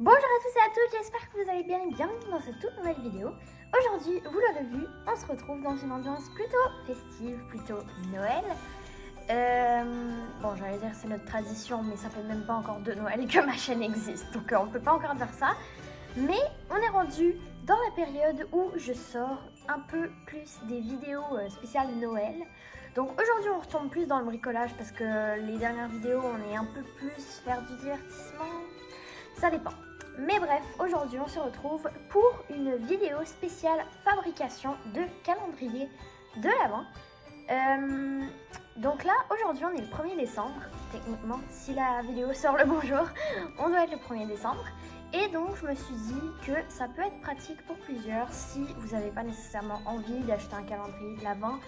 Bonjour à tous et à toutes, j'espère que vous allez bien et bienvenue dans cette toute nouvelle vidéo. Aujourd'hui, vous l'aurez vu, on se retrouve dans une ambiance plutôt festive, plutôt Noël. Bon, j'allais dire c'est notre tradition, mais ça fait même pas encore de Noël que ma chaîne existe, donc on peut pas encore dire ça. Mais on est rendu dans la période où je sors un peu plus des vidéos spéciales Noël. Donc aujourd'hui on retombe plus dans le bricolage parce que les dernières vidéos on est un peu plus faire du divertissement, ça dépend. Mais bref, aujourd'hui on se retrouve pour une vidéo spéciale fabrication de calendrier de l'Avent. Donc là, aujourd'hui on est le 1er décembre, techniquement, si la vidéo sort le bon jour, on doit être le 1er décembre. Et donc je me suis dit que ça peut être pratique pour plusieurs si vous n'avez pas nécessairement envie d'acheter un calendrier de l'Avent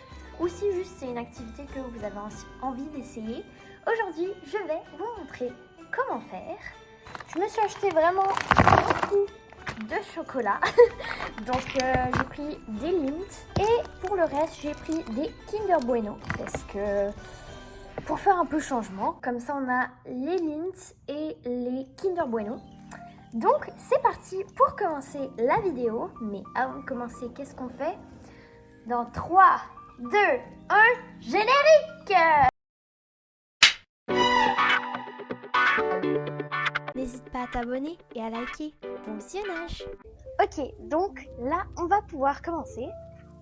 ou si juste c'est une activité que vous avez envie d'essayer. Aujourd'hui, je vais vous montrer comment faire. Je me suis acheté vraiment beaucoup de chocolat, donc j'ai pris des Lindt et pour le reste j'ai pris des Kinder Bueno parce que pour faire un peu changement, comme ça on a les Lindt et les Kinder Bueno. Donc c'est parti pour commencer la vidéo, mais avant de commencer, qu'est-ce qu'on fait? Dans 3, 2, 1, générique! N'hésite pas à t'abonner et à liker. Bon visionnage! Ok, donc là, on va pouvoir commencer.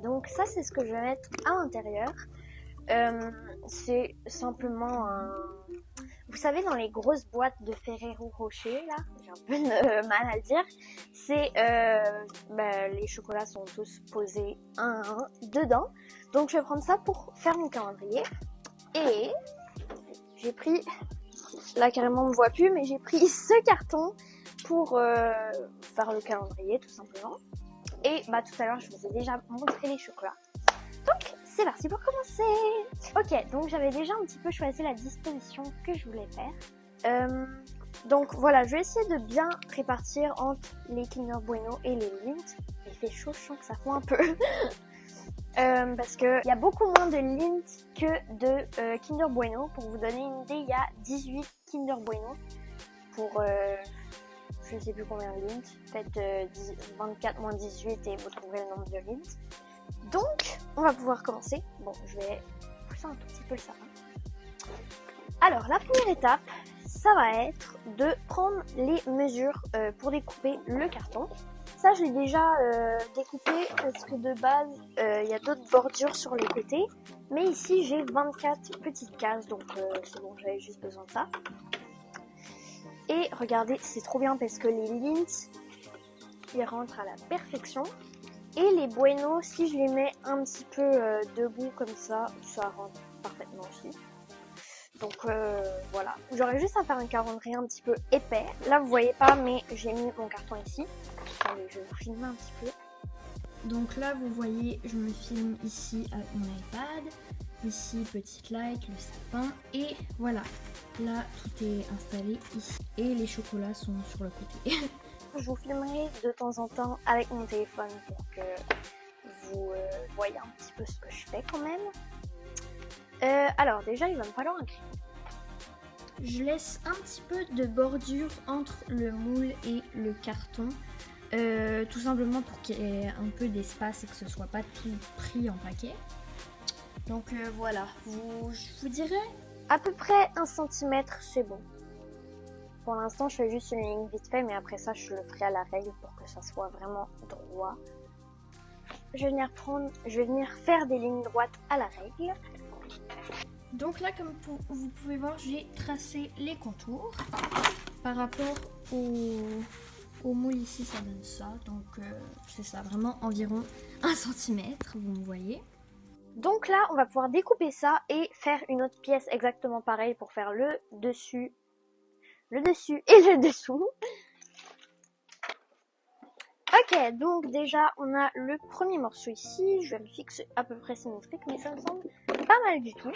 Donc ça, c'est ce que je vais mettre à l'intérieur. C'est simplement un... Vous savez, dans les grosses boîtes de Ferrero Rocher, là, j'ai un peu de mal à le dire, c'est... les chocolats sont tous posés un à un dedans. Donc je vais prendre ça pour faire mon calendrier. Et j'ai pris... Là carrément on ne voit plus, mais j'ai pris ce carton pour faire le calendrier tout simplement. Et tout à l'heure je vous ai déjà montré les chocolats. Donc c'est parti pour commencer. Ok, donc j'avais déjà un petit peu choisi la disposition que je voulais faire. Donc voilà, je vais essayer de bien répartir entre les Kinder Bueno et les Lindt. Il fait chaud, je sens que ça fond un peu. Parce qu'il y a beaucoup moins de Lindt que de Kinder Bueno. Pour vous donner une idée, il y a 18 Kinder Bueno pour je ne sais plus combien de Lindt. Faites 24 moins 18 et vous trouverez le nombre de Lindt. Donc, on va pouvoir commencer. Bon, je vais pousser un tout petit peu le sapin. Alors, la première étape, ça va être de prendre les mesures pour découper le carton. Ça, je l'ai déjà découpé parce que de base, il y a d'autres bordures sur les côtés. Mais ici, j'ai 24 petites cases, donc c'est bon, j'avais juste besoin de ça. Et regardez, c'est trop bien parce que les Lindt, ils rentrent à la perfection. Et les Bueno, si je les mets un petit peu debout comme ça rentre parfaitement aussi. Donc voilà, j'aurais juste à faire un calendrier un petit peu épais. Là vous voyez pas, mais j'ai mis mon carton ici. Attendez, je vais vous filmer un petit peu. Donc là vous voyez, je me filme ici avec mon iPad. Ici petite light, le sapin et voilà. Là tout est installé ici et les chocolats sont sur le côté. Je vous filmerai de temps en temps avec mon téléphone pour que vous voyez un petit peu ce que je fais quand même. Alors déjà il va me falloir un crayon. Je laisse un petit peu de bordure entre le moule et le carton. Tout simplement pour qu'il y ait un peu d'espace et que ce soit pas tout pris en paquet. Donc voilà, je vous dirais à peu près 1 cm c'est bon. Pour l'instant, je fais juste une ligne vite fait, mais après ça, je le ferai à la règle pour que ça soit vraiment droit. Je vais venir faire des lignes droites à la règle. Donc là, comme vous pouvez voir, j'ai tracé les contours. Par rapport au moule ici, ça donne ça. Donc c'est ça, vraiment environ 1 cm, vous me voyez. Donc là, on va pouvoir découper ça et faire une autre pièce exactement pareille pour faire le dessus et le dessous. Ok, donc déjà on a le premier morceau ici. Je vais me fixer à peu près symétrique, mais ça me semble pas mal du tout.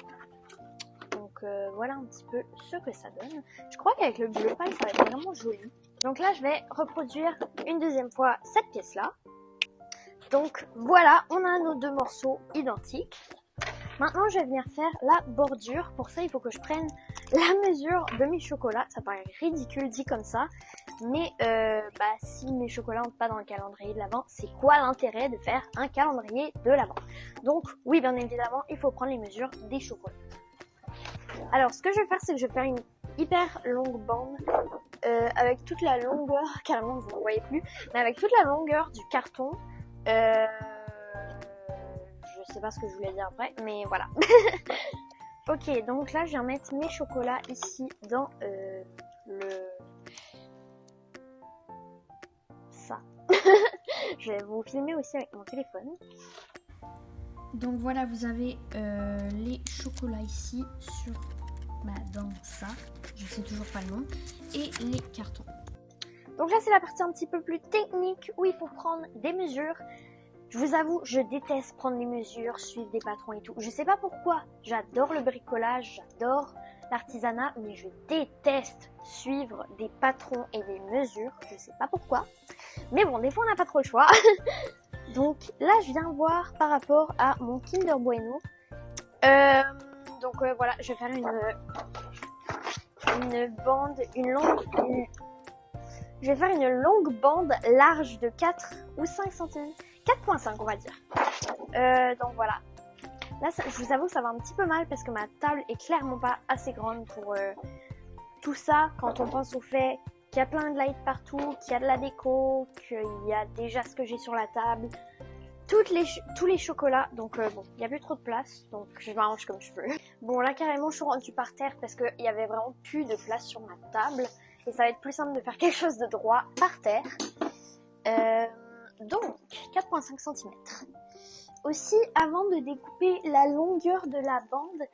Donc voilà un petit peu ce que ça donne. Je crois qu'avec le bleu pâle ça va être vraiment joli. Donc là je vais reproduire une deuxième fois cette pièce là. Donc voilà, on a nos deux morceaux identiques. Maintenant, je vais venir faire la bordure. Pour ça, il faut que je prenne la mesure de mes chocolats. Ça paraît ridicule dit comme ça. Mais si mes chocolats n'entrent pas dans le calendrier de l'Avent, c'est quoi l'intérêt de faire un calendrier de l'Avent? Donc oui, bien évidemment, il faut prendre les mesures des chocolats. Alors ce que je vais faire, c'est que je vais faire une hyper longue bande avec toute la longueur, carrément vous ne voyez plus, mais avec toute la longueur du carton. Je sais pas ce que je voulais dire après, mais voilà. Ok, donc là je viens mettre mes chocolats ici dans ça. Je vais vous filmer aussi avec mon téléphone. Donc voilà, vous avez les chocolats ici sur dans ça, je sais toujours pas le nom, et les cartons. Donc là c'est la partie un petit peu plus technique où il faut prendre des mesures. Je vous avoue, je déteste prendre des mesures, suivre des patrons et tout. Je sais pas pourquoi, j'adore le bricolage, j'adore l'artisanat, mais je déteste suivre des patrons et des mesures. Je sais pas pourquoi. Mais bon, des fois on n'a pas trop le choix. Donc là je viens voir par rapport à mon Kinder Bueno. Voilà, je vais faire je vais faire une longue bande large de 4 ou 5 cm. 4,5 on va dire. Donc voilà. Là, je vous avoue, ça va un petit peu mal parce que ma table est clairement pas assez grande pour tout ça. Quand on pense au fait qu'il y a plein de lights partout, qu'il y a de la déco, qu'il y a déjà ce que j'ai sur la table, tous les chocolats. Donc bon, il n'y a plus trop de place, donc je m'arrange comme je peux. Bon, là carrément, je suis rendue par terre parce qu'il y avait vraiment plus de place sur ma table. Et ça va être plus simple de faire quelque chose de droit par terre. Donc, 4,5 cm. Aussi, avant de découper la longueur de la bande,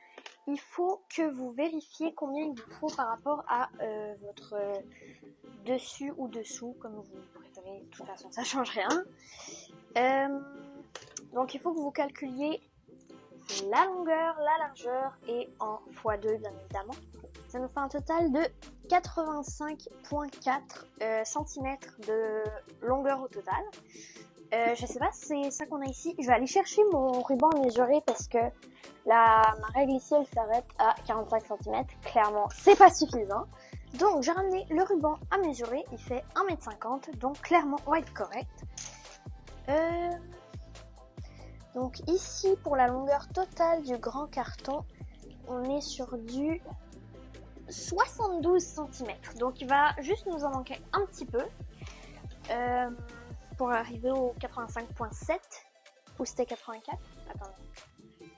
il faut que vous vérifiez combien il vous faut par rapport à votre dessus ou dessous, comme vous préférez. De toute façon, ça change rien. Donc, il faut que vous calculiez la longueur, la largeur et en x2, bien évidemment. Ça nous fait un total de 85,4 cm de longueur au total. Je sais pas si c'est ça qu'on a ici. Je vais aller chercher mon ruban à mesurer parce que ma règle ici elle s'arrête à 45 cm. Clairement, c'est pas suffisant. Donc j'ai ramené le ruban à mesurer. Il fait 1,50 m. Donc clairement, on va être correct. Donc ici, pour la longueur totale du grand carton, on est sur du 72 cm. Donc il va juste nous en manquer un petit peu pour arriver au 85,7 ou c'était 84. Attendez,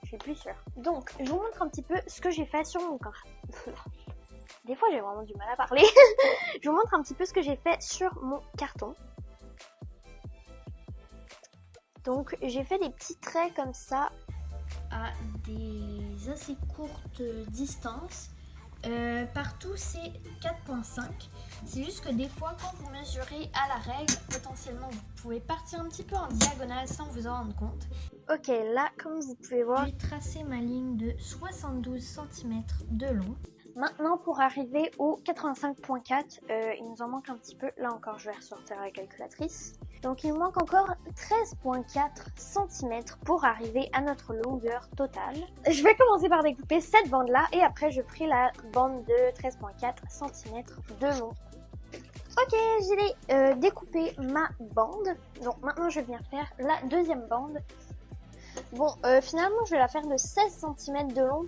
je suis plus sûre. Donc je vous montre un petit peu ce que j'ai fait sur mon carton. Des fois j'ai vraiment du mal à parler. Je vous montre un petit peu ce que j'ai fait sur mon carton. Donc j'ai fait des petits traits comme ça à des assez courtes distances. Partout c'est 4,5. C'est juste que des fois quand vous mesurez à la règle, potentiellement vous pouvez partir un petit peu en diagonale sans vous en rendre compte. Ok, là comme vous pouvez voir, j'ai tracé ma ligne de 72 cm de long. Maintenant pour arriver au 85,4, il nous en manque un petit peu. Là encore je vais ressortir la calculatrice. Donc il nous manque encore 13,4 cm pour arriver à notre longueur totale. Je vais commencer par découper cette bande là et après je ferai la bande de 13,4 cm de long. Ok, j'ai découpé ma bande. Donc maintenant je vais venir faire la deuxième bande. Bon, finalement je vais la faire de 16 cm de long.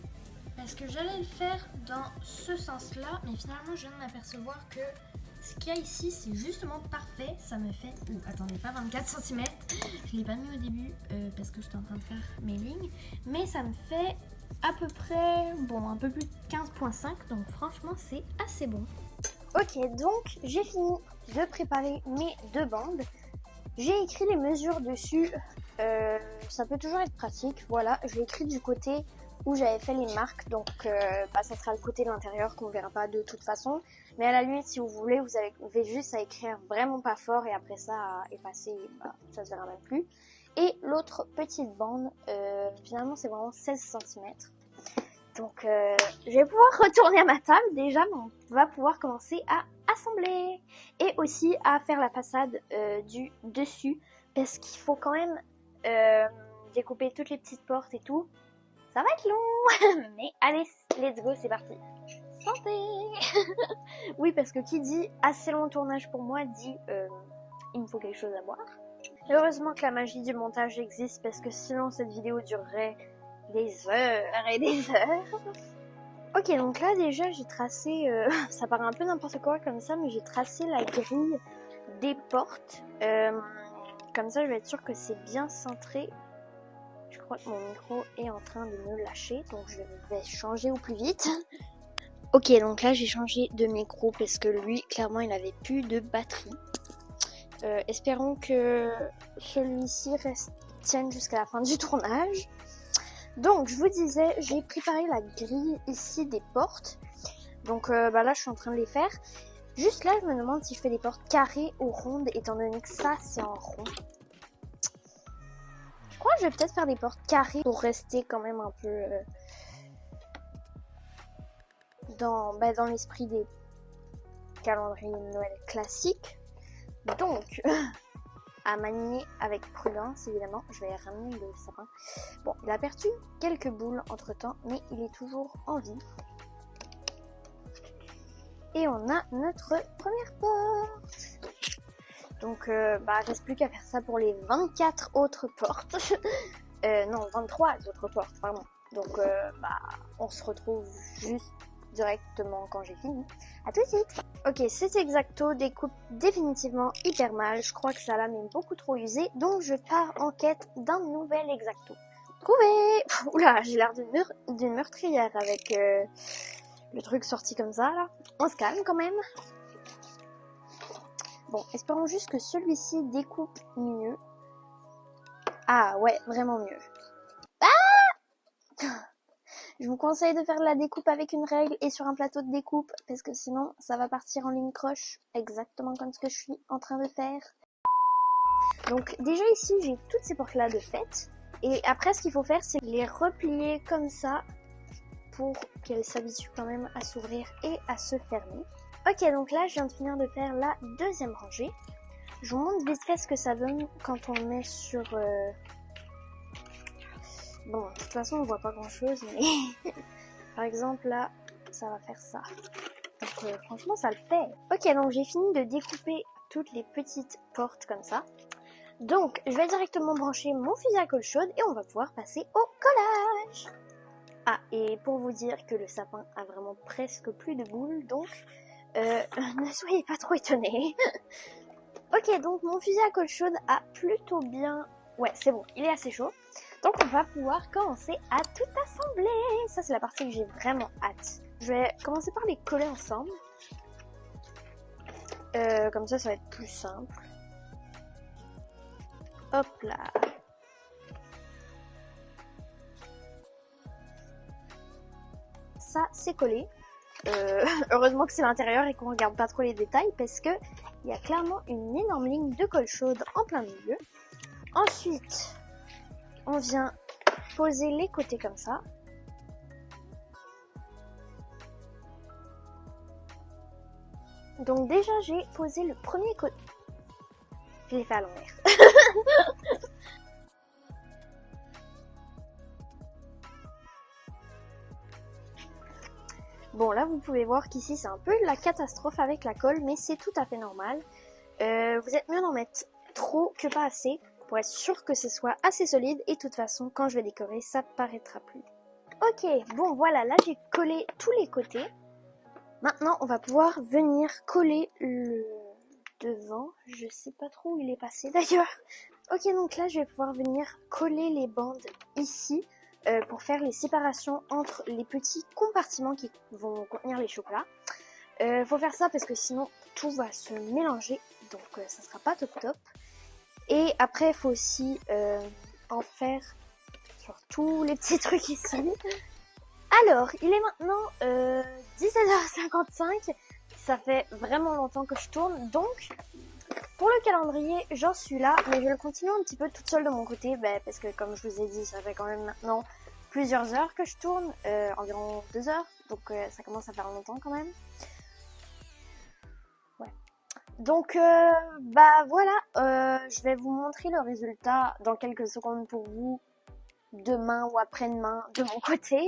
Parce que j'allais le faire dans ce sens-là, mais finalement je viens de m'apercevoir que ce qu'il y a ici c'est justement parfait. Ça me fait, attendez, pas 24 cm, je l'ai pas mis au début parce que j'étais en train de faire mes lignes, mais ça me fait à peu près, bon, un peu plus de 15,5, donc franchement c'est assez bon. Ok, donc j'ai fini de préparer mes deux bandes. J'ai écrit les mesures dessus, ça peut toujours être pratique. Voilà, je l'ai écrit du côté où j'avais fait les marques, donc ça sera le côté de l'intérieur qu'on verra pas de toute façon. Mais à la limite, si vous voulez, vous avez juste à écrire vraiment pas fort et après ça à effacer, ça se verra même plus. Et l'autre petite bande, finalement c'est vraiment 16 cm. Donc je vais pouvoir retourner à ma table déjà, mais on va pouvoir commencer à assembler. Et aussi à faire la façade du dessus, parce qu'il faut quand même découper toutes les petites portes et tout. Ça va être long, mais allez, let's go, c'est parti. Santé. Oui, parce que qui dit assez long tournage pour moi dit il me faut quelque chose à boire. Heureusement que la magie du montage existe parce que sinon cette vidéo durerait des heures et des heures. Ok, donc là déjà j'ai tracé, ça paraît un peu n'importe quoi comme ça, mais j'ai tracé la grille des portes. Comme ça je vais être sûre que c'est bien centré. Je crois que mon micro est en train de me lâcher, donc je vais changer au plus vite. Ok, donc là j'ai changé de micro parce que lui, clairement, il avait plus de batterie. Espérons que celui-ci tienne jusqu'à la fin du tournage. Donc, je vous disais, j'ai préparé la grille ici des portes. Donc là, je suis en train de les faire. Juste là, je me demande si je fais des portes carrées ou rondes, étant donné que ça, c'est en rond. Je crois que je vais peut-être faire des portes carrées pour rester quand même un peu dans l'esprit des calendriers de Noël classiques. Donc, à manier avec prudence, évidemment. Je vais ramener le sapin. Bon, il a perdu quelques boules entre-temps, mais il est toujours en vie. Et on a notre première porte. Donc, reste plus qu'à faire ça pour les 24 autres portes. Non, 23 autres portes, pardon. Donc, on se retrouve juste directement quand j'ai fini. À tout de suite. Ok, cet exacto découpe définitivement hyper mal. Je crois que sa lame est beaucoup trop usée. Donc, je pars en quête d'un nouvel exacto. Trouvé. Oula, j'ai l'air d'une meurtrière avec le truc sorti comme ça, là. On se calme quand même. Bon, espérons juste que celui-ci découpe mieux. Ah ouais, vraiment mieux. Ah! Je vous conseille de faire de la découpe avec une règle et sur un plateau de découpe parce que sinon ça va partir en ligne croche exactement comme ce que je suis en train de faire. Donc déjà ici j'ai toutes ces portes là de fait et après ce qu'il faut faire c'est les replier comme ça pour qu'elles s'habituent quand même à s'ouvrir et à se fermer. Ok, donc là je viens de finir de faire la deuxième rangée. Je vous montre vite fait ce que ça donne quand on met sur... Bon, de toute façon, on voit pas grand chose, mais par exemple, là, ça va faire ça. Donc, franchement, ça le fait. Ok, donc j'ai fini de découper toutes les petites portes comme ça. Donc, je vais directement brancher mon fusil à colle chaude et on va pouvoir passer au collage. Ah, et pour vous dire que le sapin a vraiment presque plus de boules, donc ne soyez pas trop étonnés. Ok, donc mon fusil à colle chaude a plutôt bien... Ouais, c'est bon, il est assez chaud. Donc on va pouvoir commencer à tout assembler. Ça c'est la partie que j'ai vraiment hâte. Je vais commencer par les coller ensemble. Comme ça va être plus simple. Hop là. Ça c'est collé. Heureusement que c'est l'intérieur et qu'on regarde pas trop les détails parce que il y a clairement une énorme ligne de colle chaude en plein milieu. Ensuite, on vient poser les côtés comme ça. Donc déjà, j'ai posé le premier côté. Je l'ai fait à l'envers. Bon, là, vous pouvez voir qu'ici, c'est un peu la catastrophe avec la colle, mais c'est tout à fait normal. Vous êtes mieux d'en mettre trop que pas assez, pour être sûr que ce soit assez solide. Et de toute façon, quand je vais décorer, ça paraîtra plus. Ok, bon, voilà, là, j'ai collé tous les côtés. Maintenant, on va pouvoir venir coller le devant. Je sais pas trop où il est passé, d'ailleurs. Ok, donc là, je vais pouvoir venir coller les bandes ici. Pour faire les séparations entre les petits compartiments qui vont contenir les chocolats. Faut faire ça parce que sinon tout va se mélanger, donc ça sera pas top top. Et après il faut aussi en faire sur tous les petits trucs ici. Alors, il est maintenant 17h55, ça fait vraiment longtemps que je tourne, donc pour le calendrier, j'en suis là, mais je vais le continuer un petit peu toute seule de mon côté, parce que comme je vous ai dit, ça fait quand même maintenant plusieurs heures que je tourne, environ 2 heures, donc ça commence à faire longtemps quand même. Ouais. Donc, voilà, je vais vous montrer le résultat dans quelques secondes pour vous, demain ou après-demain de mon côté.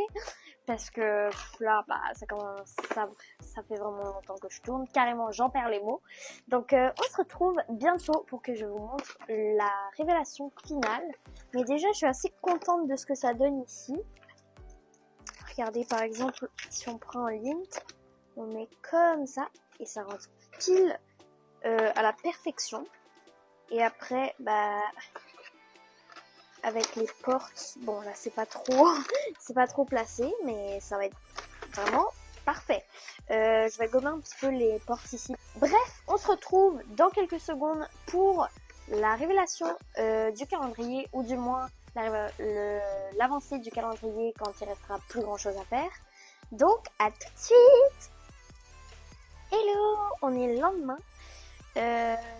parce que là, bah, ça fait vraiment longtemps que je tourne. Carrément, j'en perds les mots. Donc, on se retrouve bientôt pour que je vous montre la révélation finale. Mais déjà, je suis assez contente de ce que ça donne ici. Regardez, par exemple, si on prend un lint, on met comme ça et ça rentre pile à la perfection. Et après, bah, avec les portes, bon là c'est pas trop placé, mais ça va être vraiment parfait. Je vais gommer un petit peu les portes ici. Bref, on se retrouve dans quelques secondes pour la révélation du calendrier, ou du moins l'avancée du calendrier quand il restera plus grand chose à faire. Donc à tout de suite. Hello, on est le lendemain.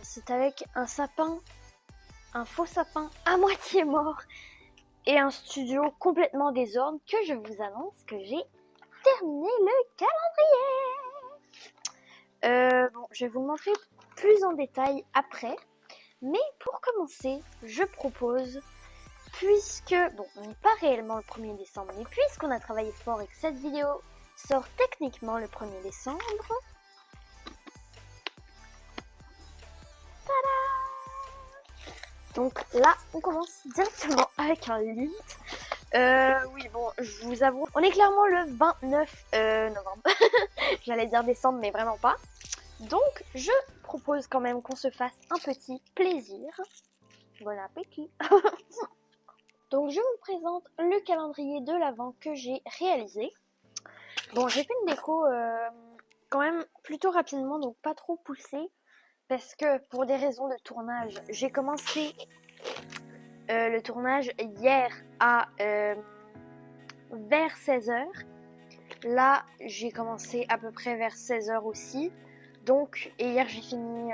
C'est avec un faux sapin à moitié mort et un studio complètement désordre que je vous annonce que j'ai terminé le calendrier. Bon, je vais vous le montrer plus en détail après, mais pour commencer, je propose, puisque, bon, on n'est pas réellement le 1er décembre, mais puisqu'on a travaillé fort et que cette vidéo sort techniquement le 1er décembre, donc là, on commence directement avec un lint. Oui, bon, je vous avoue, on est clairement le 29 novembre. J'allais dire décembre, mais vraiment pas. Donc, je propose quand même qu'on se fasse un petit plaisir. Bon appétit. Donc, je vous présente le calendrier de l'Avent que j'ai réalisé. Bon, j'ai fait une déco quand même plutôt rapidement, donc pas trop poussée. Parce que pour des raisons de tournage, j'ai commencé le tournage hier à vers 16h. Là, j'ai commencé à peu près vers 16h aussi. Donc, et hier j'ai fini,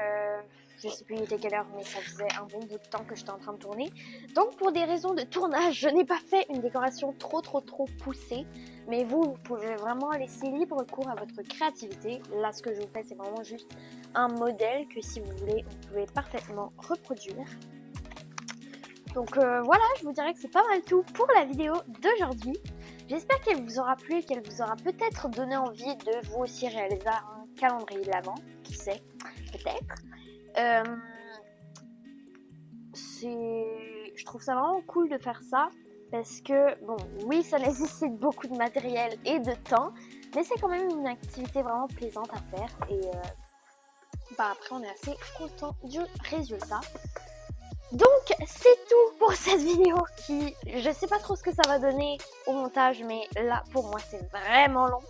je sais plus il était quelle heure, mais ça faisait un bon bout de temps que j'étais en train de tourner. Donc, pour des raisons de tournage, je n'ai pas fait une décoration trop poussée. Mais vous pouvez vraiment laisser libre cours à votre créativité. Là, ce que je vous fais, c'est vraiment juste un modèle que si vous voulez, vous pouvez parfaitement reproduire. Donc voilà, je vous dirais que c'est pas mal tout pour la vidéo d'aujourd'hui. J'espère qu'elle vous aura plu et qu'elle vous aura peut-être donné envie de vous aussi réaliser un calendrier de l'Avent. Qui sait, peut-être. Je trouve ça vraiment cool de faire ça. Parce que, bon, oui, ça nécessite beaucoup de matériel et de temps. Mais c'est quand même une activité vraiment plaisante à faire. Et bah, après, on est assez content du résultat. Donc, c'est tout pour cette vidéo qui, je sais pas trop ce que ça va donner au montage, mais là, pour moi, c'est vraiment long.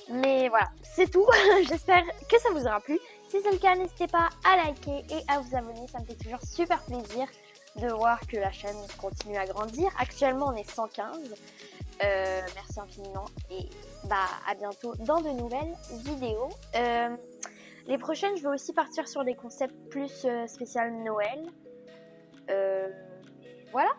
Mais voilà, c'est tout. J'espère que ça vous aura plu. Si c'est le cas, n'hésitez pas à liker et à vous abonner. Ça me fait toujours super plaisir de voir que la chaîne continue à grandir. Actuellement, on est 115. Merci infiniment et bah à bientôt dans de nouvelles vidéos. Les prochaines, je vais aussi partir sur des concepts plus spécial Noël. Voilà.